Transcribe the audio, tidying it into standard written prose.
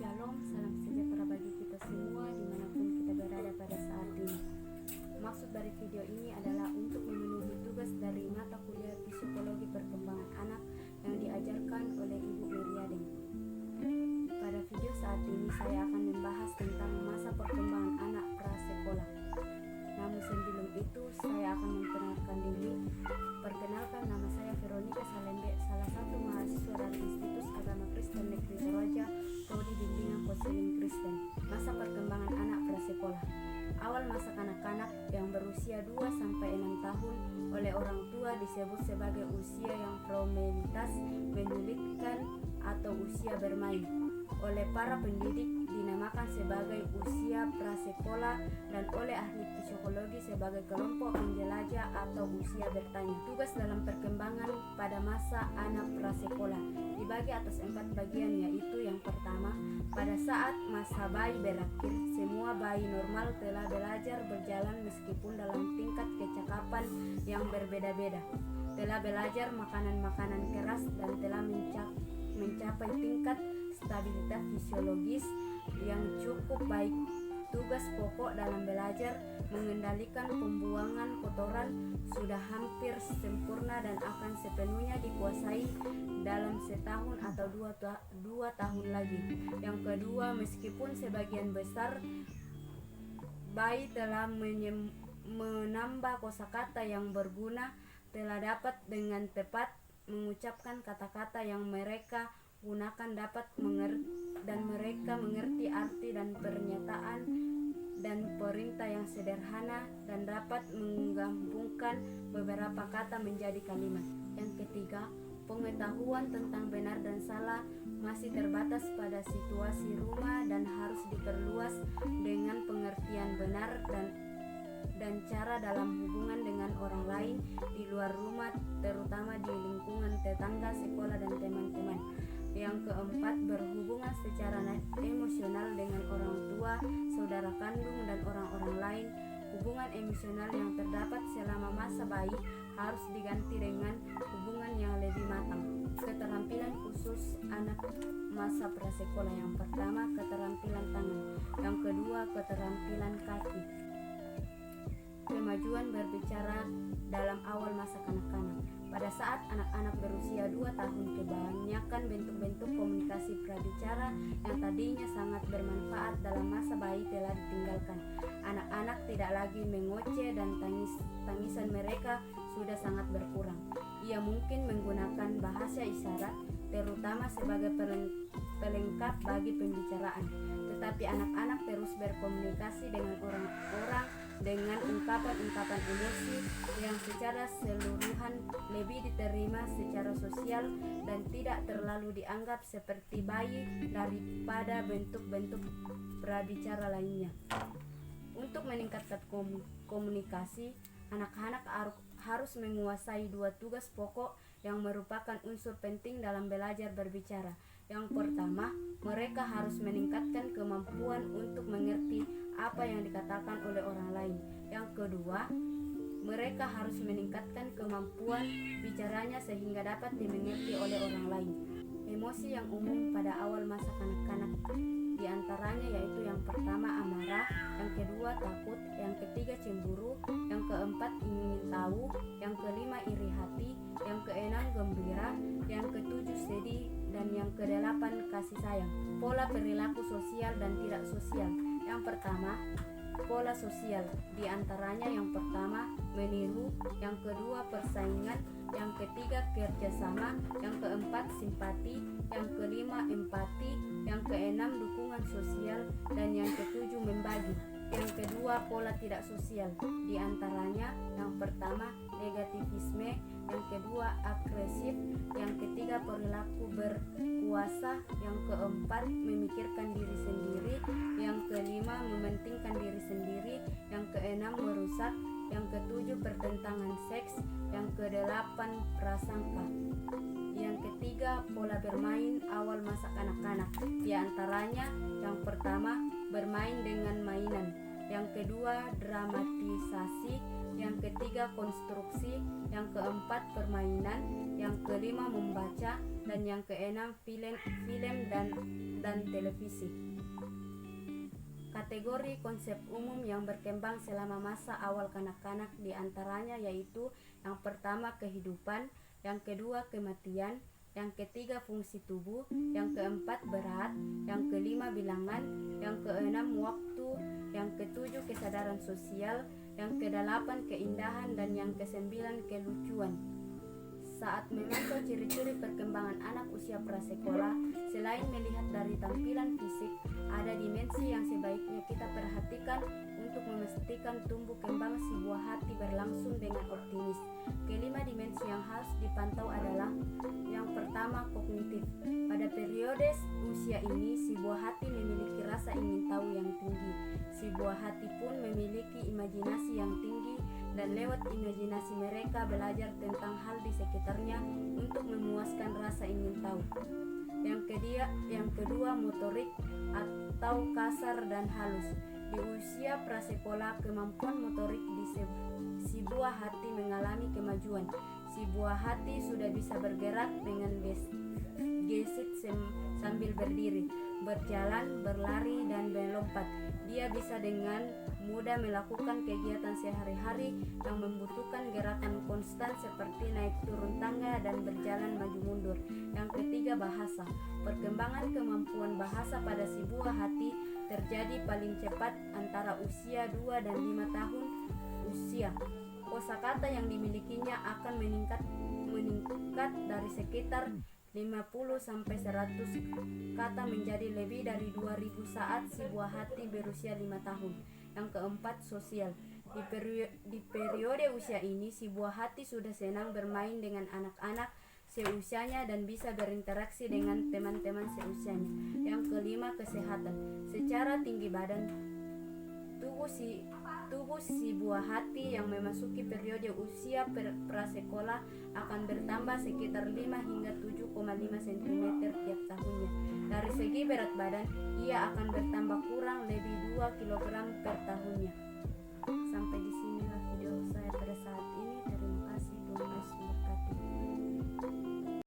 Shalom, salam sejahtera bagi kita semua dimanapun kita berada pada saat ini. Maksud dari video ini adalah untuk memenuhi tugas dari mata kuliah Psikologi Perkembangan Anak yang diajarkan oleh Ibu Meriadeng. Pada video saat ini saya akan membahas tentang masa perkembangan anak prasekolah. Namun sebelum itu saya akan memperkenalkan diri. Perkenalkan, nama saya Veronica Salembe, salah satu mahasiswa dari Institut Agama Kristen Negeri Toraja, Prodi Bimbingan Konseling Kristen. Masa perkembangan anak prasekolah. Awal masa kanak-kanak yang berusia 2-6 tahun oleh orang tua disebut sebagai usia yang promelitas menyulitkan atau usia bermain. Oleh para pendidik dinamakan sebagai usia prasekolah dan oleh ahli psikologi sebagai kelompok penjelajah atau usia bertanya. Tugas dalam perkembangan pada masa anak prasekolah dibagi atas 4 bagian, yaitu yang pertama, pada saat masa bayi berakhir, semua bayi normal telah belajar berjalan meskipun dalam tingkat kecakapan yang berbeda-beda, telah belajar makanan-makanan keras dan telah mencapai tingkat stabilitas fisiologis yang cukup baik. Tugas pokok dalam belajar mengendalikan pembuangan kotoran sudah hampir sempurna dan akan sepenuhnya dikuasai dalam setahun atau 2 tahun lagi. Yang kedua, meskipun sebagian besar bayi telah menambah kosakata yang berguna, telah dapat dengan tepat mengucapkan kata-kata yang mereka gunakan, dapat mereka mengerti arti dan pernyataan dan perintah yang sederhana, dan dapat menggabungkan beberapa kata menjadi kalimat. Yang ketiga, pengetahuan tentang benar dan salah masih terbatas pada situasi rumah dan harus diperluas dengan pengertian benar dan cara dalam hubungan dengan orang lain di luar rumah, terutama di lingkungan tetangga, sekolah, dan teman-teman. Yang keempat, berhubungan secara emosional dengan orang tua, saudara kandung, dan orang-orang lain. Hubungan emosional yang terdapat selama masa bayi harus diganti dengan hubungan yang lebih matang. Keterampilan khusus anak masa prasekolah. Yang pertama, keterampilan tangan. Yang kedua, keterampilan kaki. Kemajuan berbicara dalam awal masa kanak-kanak. Pada saat anak-anak berusia 2 tahun, kebanyakan bentuk-bentuk komunikasi prabicara yang tadinya sangat bermanfaat dalam masa bayi telah ditinggalkan. Anak-anak tidak lagi mengoceh dan tangisan mereka sudah sangat berkurang. Ia mungkin menggunakan bahasa isyarat, terutama sebagai pelengkap bagi pembicaraan. Tetapi anak-anak terus berkomunikasi dengan orang-orang dengan ungkapan-ungkapan emosi yang secara seluruhan lebih diterima secara sosial dan tidak terlalu dianggap seperti bayi daripada bentuk-bentuk prabicara lainnya. Untuk meningkatkan komunikasi, anak-anak harus menguasai 2 tugas pokok yang merupakan unsur penting dalam belajar berbicara. Yang pertama, mereka harus meningkatkan kemampuan untuk mengerti apa yang dikatakan oleh orang lain. Yang kedua, mereka harus meningkatkan kemampuan bicaranya sehingga dapat dimengerti oleh orang lain. Emosi yang umum pada awal masa kanak-kanak diantaranya yaitu yang pertama amarah, yang kedua takut, yang ketiga cemburu, yang keempat ingin tahu, yang kelima iri hati, yang keenam gembira, yang ketujuh sedih, dan yang kedelapan kasih sayang. Pola perilaku sosial dan tidak sosial. Yang pertama, pola sosial, diantaranya yang pertama meniru, yang kedua persaingan, yang ketiga kerjasama, yang keempat simpati, yang kelima empati, yang keenam dukungan sosial, dan yang ketujuh membagi. Yang kedua, pola tidak sosial, diantaranya yang pertama negativisme, yang kedua agresif, yang ketiga perilaku berkuasa, yang keempat memikirkan diri sendiri, yang kelima mementingkan diri sendiri, yang keenam merusak, yang ketujuh pertentangan seks, yang kedelapan prasangka. Yang ketiga, pola bermain awal masa kanak-kanak, diantaranya yang pertama bermain dengan mainan, yang kedua dramatisasi, yang ketiga konstruksi, yang keempat permainan, yang kelima membaca, dan yang keenam film dan televisi. Kategori konsep umum yang berkembang selama masa awal kanak-kanak diantaranya yaitu yang pertama kehidupan, yang kedua kematian, yang ketiga fungsi tubuh, yang keempat berat, yang kelima bilangan, yang keenam waktu, yang ketujuh kesadaran sosial, yang kedelapan keindahan, dan yang kesembilan kelucuan. Saat memantau ciri-ciri perkembangan anak usia prasekolah, selain melihat dari tampilan fisik, ada dimensi yang sebaiknya kita perhatikan untuk memastikan tumbuh kembang si buah hati berlangsung dengan optimis. Kelima dimensi yang harus dipantau adalah: yang pertama, kognitif. Pada periode usia ini, si buah hati memiliki rasa ingin tahu yang tinggi. Si buah hati pun memiliki imajinasi yang tinggi, dan lewat imajinasi mereka belajar tentang hal di sekitarnya untuk memuaskan rasa ingin tahu. Yang kedua, motorik atau kasar dan halus. Di usia prasekolah, kemampuan motorik di si buah hati mengalami kemajuan. Si buah hati sudah bisa bergerak dengan gesit sambil berdiri, berjalan, berlari, dan melompat. Dia bisa dengan mudah melakukan kegiatan sehari-hari yang membutuhkan gerakan konstan seperti naik turun tangga dan berjalan maju mundur. Yang ketiga, bahasa. Perkembangan kemampuan bahasa pada si buah hati terjadi paling cepat antara usia 2 dan 5 tahun usia. Kosakata yang dimilikinya akan meningkat dari sekitar 50 sampai 100 kata menjadi lebih dari 2000 saat si buah hati berusia 5 tahun. Yang keempat, sosial. Di periode usia ini, si buah hati sudah senang bermain dengan anak-anak seusianya dan bisa berinteraksi dengan teman-teman seusianya. Yang kelima, kesehatan. Secara tinggi badan, tubuh si buah hati yang memasuki periode usia prasekolah akan bertambah sekitar 5 hingga 7,5 cm tiap tahunnya. Dari segi berat badan, ia akan bertambah kurang lebih 2 kg per tahunnya. Sampai di